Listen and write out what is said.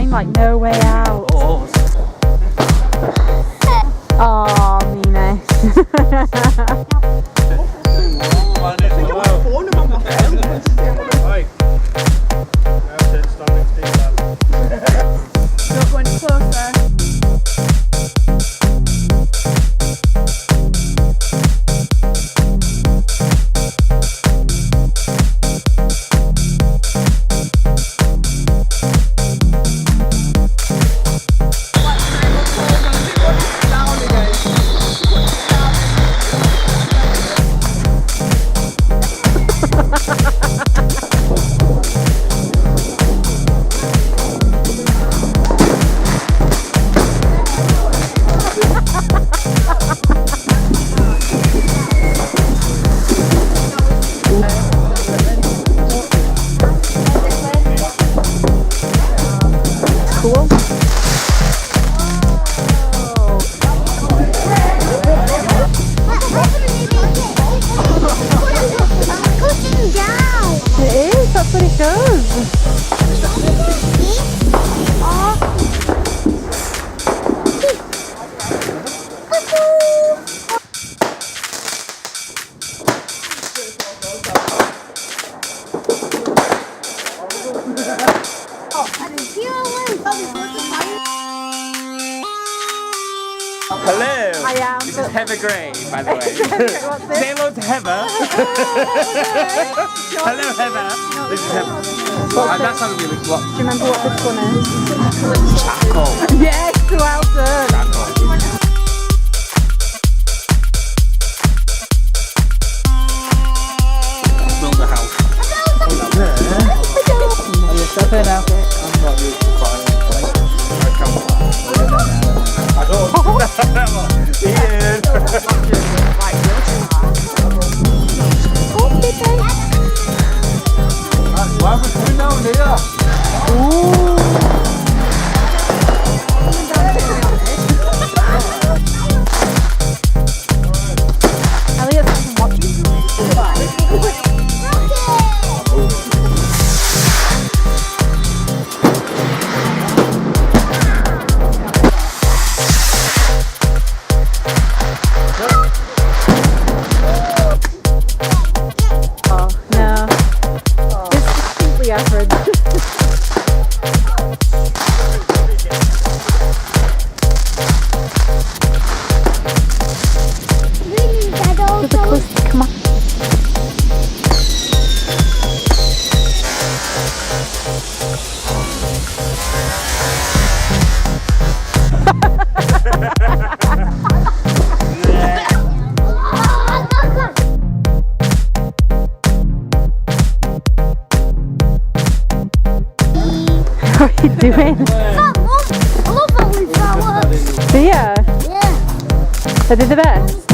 in, like no way out. Oh, Mina. Not going closer. Cool. It is, that's what it does. Hello. I am. This is Heather Gray, by the way. What's this? Say hello to Heather. Hello, Heather. This is Heather. That sounds really what? Do you remember what this one is? Charcoal. Yes, well done. Charcoal. Build a house. Step in now. I'm not really crying. I don't. Ian. Why are we coming down here? Elliot's been watching. Oh, no. It's distinctly average. There's a close, come on. What are you doing? I love how we throw up. Yeah, Yeah. they did the best.